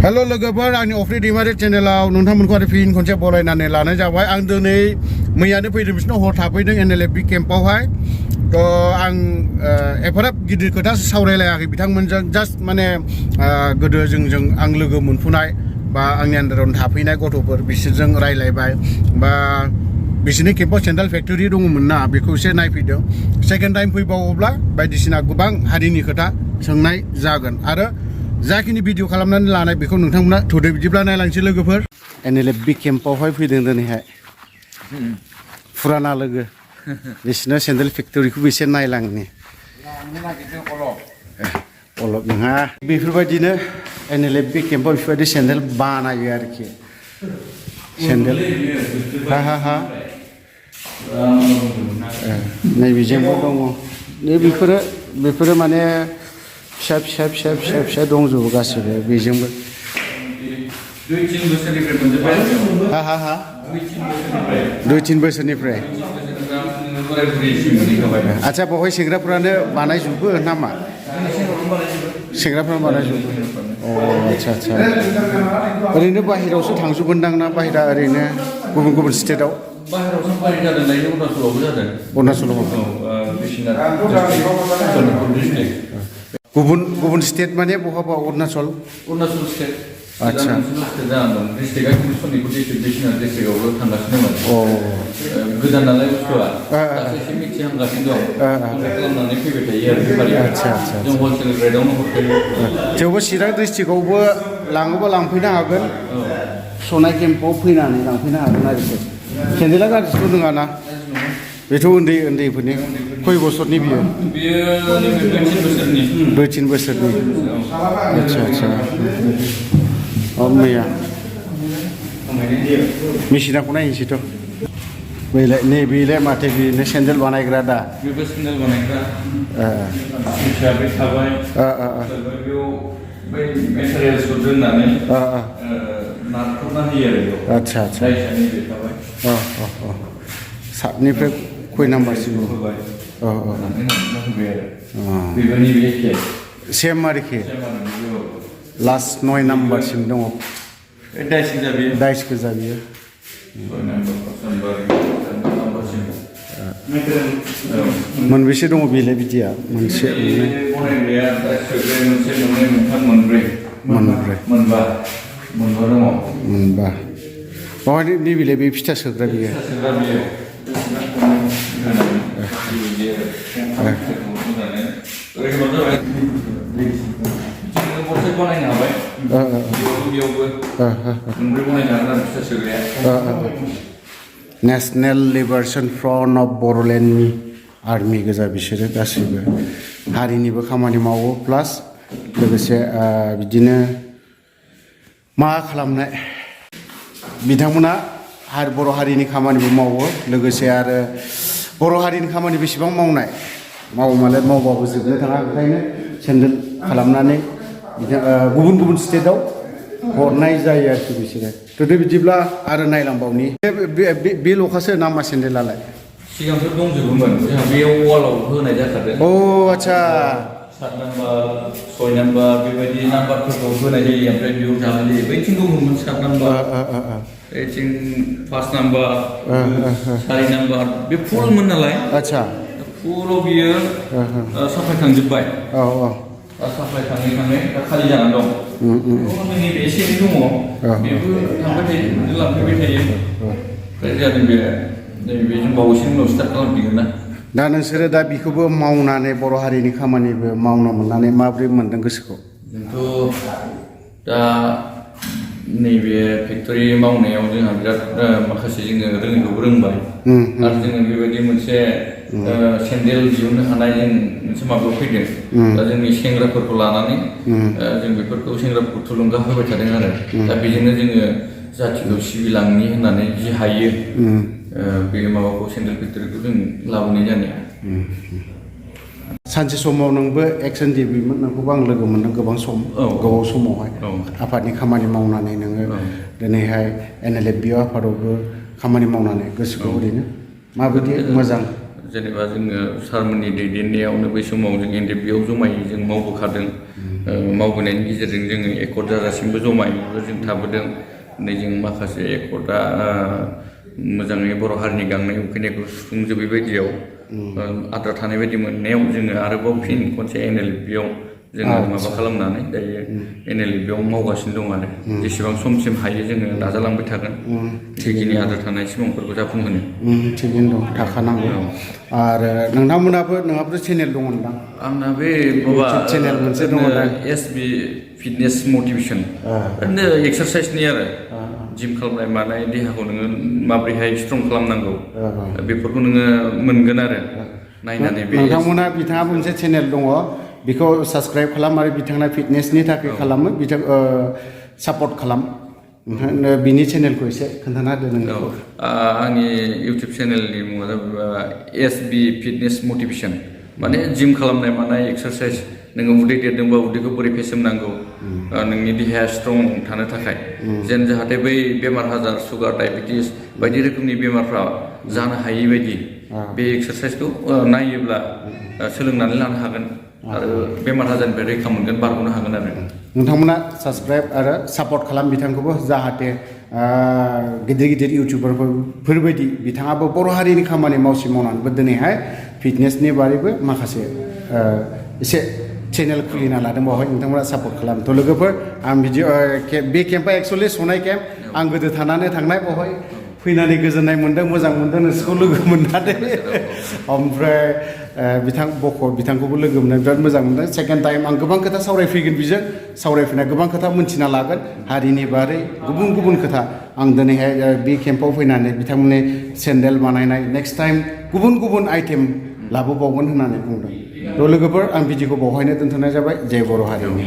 hello लोगोफोर आंनि अफ्रि दैमारि चेनेलाव नोंथांमोनखौ आरो फिन खनसे बरायनानै लानाय जाबाय आं दिनै मैयानो फैदों बिसिनाव हर थाफैदों एनएलएफबि केम्पआवहाय थ' आं एफाराब गिदिर खोथा सावरायलायाखै बिथांमोनजों जास्ट माने गोदो जोंजों आं लोगो मोनफुनाय बा आंनि आन्दाराव थाफैनाय गथ'फोर बिसोरजों रायलायबाय बा बिसोरनि केम्पआव सेन्ट्रेल फेक्टरि दङमोन ना बेखौ एसे नायफैदों सेकेन्ड टाइम फैबावोब्ला बायदिसिना गोबां हारिनि खोथा सोंनाय जागोन आरो जाखिनि भिडिअ खालामनानै लानाय बेखौ नोंथांमोना थुदो बिदिब्ला नायलांसै लोगोफोर एनएलएफबि केम्पआवहाय फैदों दिनैहाय फुराना लोगो बिसोरनो सेन्ट्रेल फेक्टरिखौबो एसे नायलांनि अलप नङा बेफोरबायदिनो एनएलएफबि केम्पआव बेफोरबायदि सेन्देल बानायो आरोखि सेन्देल हा नैबेजोंबो दङ बेफोरो माने फिसा दंजोबो गासिबो बेजोंबो हा 2-3 बोसोरनिफ्राय आच्छा बावहाय सेंग्राफ्रानो बानायजोबो नामा सेंग्राफ्रानो बानायजोबो आच्छा ओरैनो बाहेरायावसो थांजोबगोनदां ना बाहेरा ओरैनो गुबुन स्टेटआव बाहेरायावसो बानाय जादों दायो अरुणाचलावबो जादों गुबुन स्टेट माने बहाबा अरुणाचल स्टेट आच्छा डिस्ट्रिक्टआ खिन्थु सनितपुर डिस्ट्रिक्टआवबो थांगासिनो दं गोदान नालाय बुस्थुआ दासो एसे मिथिहांगासिनो दं खालामनानै फैबाय थायो आरो बेफारिया जों हलसेल रेटआवनो हरखायो थेवबो चिरां डिस्ट्रिक्टआवबो लाङोबा लांफैनो हागोन सनाय केम्पआव फैनानै लांफैनो हागोन आरोखि सेन्देला गाज्रिथ' नङा ना बेथ' उन्दैफोरनि खय बोसोरनि बियो 2-3 बोसोरनि आच्छा मैया मेसिनाखौ नायनोसैथ' बेलाय माथो बेनो सेन्देल बानायग्रा दा बेबो सेन्देल बानायग्रा हिसाबै थाबाय बेयाव बै मेटेरियेल्सखौ दोननानै नारखबना होयो आरो आच्छा सातनिफ्राय खय नाम्बारसिम होबाय बेबोनि बे एखे सेम आरोखि लास्ट 9 नाम्बारसिम दङ दाइस गोजा बियो मोनबेसे दङ बेलाय बिदिया मोनसे मोनबा बावहाय नैबेलाय बे फिथा सोग्रा बियो नेशनेल लिबारेशन फ्रन्ट अफ बड'लेण्डनि आर्मि गोजा बिसोरो गासैबो हारिनिबो खामानि मावो प्लास लोगोसे बिदिनो मा खालामनाय बिथांमोना बर' हारिनि खामानिबो मावो लोगोसे आरो बर' हारिनि खामानि बेसेबां मावोमालाय मावबाबो जोबनो थाङा ओंखायनो सेन्देल खालामनानै गुबुन स्टेटआव हरनाय जायो आरोखि बिसोरो थ' बिदिब्ला आरो नायलांबावनि बे ल'खासो नामा सेन्देलालाय सिगांथ' दंजोबोमोन जोंहा बेयाव वालाव होनाय जाखादों आच्छा 7 नाम्बार 6 नाम्बार बेबायदि नाम्बारफोरखौ होनाय जायो ओमफ्राय बेयाव जाहोयो बैथिं दङमोन 7 नाम्बार बैथिं 1 नाम्बार 4 नाम्बार बे फुलमोन नालाय आच्छा फुलाव बियो साप्लाय थांजोब्बाय साप्लाय थाङै दा खालि जानानै दं नैबे एसे एनै दङ बेबो थांबाय थायो लांफैबाय थायो ओमफ्राय जादों बे नैबे जों बावैसो उनाव स्टार्ट खालामफिनगोन ना दा नोंसोरो दा बेखौबो मावनानै बर' हारिनि खामानिबो मावनो मोननानै माबोरै मोनदों गोसोखौ जोंथ' दा नैबे फेक्टरि मावनायाव जोंहा बिराद माखासे जोङो रोङैखौबो रोंबाय आरो जोङो बेबायदि मोनसे सेन्देल दिहुननो हानाय जों मोनसे माबायाव फैदों दा जोंनि सेंग्राफोरखौ लानानै जों बेफोरखौ सेंग्राफोरखौ थुलुंगा होबाय थादों आरो दा बेजोंनो जोङो जाथिखौ सिबिलांनि होननानै जि हायो बे माबाखौ सेन्ट्रेल फेक्टरिखौ जों लाबोनाय जानाया सानसे समाव नोंबो एक्सन डिबिमोन नोंखौबो आं लोगो मोनदों गोबां सम गोबाव समावहाय आफादनि खामानि मावनानै नोङो दिनैहाय एनएलएफबि आफादावबो खामानि मावनानै गोसोखौ ओरैनो माबायदि मोजां जेनेबा जोङो सारमोननि दैदेननायावनो बै समाव जों एनडिएफबिआव जमायै जों मावबोखादों मावबोनायनि गेजेरजों जोङो एकर्ड जाजासिमबो जमायैबो जों थाबोदों नै जों माखासे एकर्डआ मोजाङै बर' हारिनि गांनाय उखैनायखौ सुफुंजोबै बायदियाव आद्रा थानाय बायदि मोननायाव जोङो आरोबाव फिन खनसे NLFBआव जोङो माबा खालामनानै दायो NLFBआव मावगासिनो दं आरो जेसेबां समसिम हायो जोङो नाजालांबाय थागोन बेखिनि आद्रा थानाय सिमांफोरखौ जाफुंहोनो थिगैनो दं थाखानांगौ आरो नोंहाबोथ' चेनेल दङ नोंदां आंना बे माबा चेनेल मोनसे दङ दा SB फिटनेस मटिभेसन ओरैनो एक्सारसाइसनि आरो जिम खालामनाय मानाय देहाखौ नोङो माबोरैहाय स्ट्रं खालामनांगौ बेफोरखौ नोङो मोनगोन आरो नायनानै बे नोंथांमोना बिथाङा मोनसे चेनेल दङ बेखौ साबस्क्राइब खालाम आरो बिथाङा फिटनेसनि थाखाय खालामो बिथां सापर्ट खालाम बिनि चेनेलखौ एसे खोन्थाना होदो नोंखौ आंनि इउटुब चेनेलनि मुङा जाबाय SB फिटनेस मटिभेसन माने जिम खालामनाय मानाय एक्सारसाइज नोङो उदै देरदोंबा उदैखौ बोरै फेसेमनांगौ नोंनि देहाया स्ट्रं थानो थाखाय जेन जाहाथे बै बेमार आजार सुगार डायबेटिस बायदि रोखोमनि बेमारफ्रा जानो हायि बायदि बे एक्सारसाइजखौ नायोब्ला सोलोंनानै लानो हागोन आरो बेमार आजारनिफ्राय रैखा मोनगोन बारग'नो हागोन आरो नोंथांमोना साबस्क्राइब आरो सापर्ट खालाम बिथांखौबो जाहाथे गिदिर गिदिर इउटिउबारफोरबायदि बिथाङाबो बर' हारिनि खामानि मावनानैबो दिनैहाय फिटनेसनि बारैबो माखासे एसे चेनेल खुलिना लादों बावहाय नोंथांमोना सापर्ट खालाम थ' लोगोफोर आं बिदि बे केम्पआ एक्सुवेलि सनाय केम्प आं गोदो थानानै थांनाय बावहाय फैनानै गोजोननाय मोन्दों मोजां मोन्दों नोंसोरखौ लोगो मोननानै ओमफ्राय बिथांखौबो लोगो मोननानै बिराद मोजां मोनदों सेकेन्ड टाइम आं गोबां खोथा सावरायफैगोन बिजों सावरायफैना गोबां खोथा मोनथिना लागोन हारिनि बारै गुबुन गुबुन खोथा आं दिनैहाय बे केम्पआव फैनानै बिथांमोननि सेन्देल बानायनाय नेक्स्ट टाइम गुबुन गुबुन आइटेम लाबोबावगोन होननानै बुंदों थ' लोगोफोर आं भिडिअखौ बावहायनो दोनथ'नाय जाबाय जय बर' हारिनि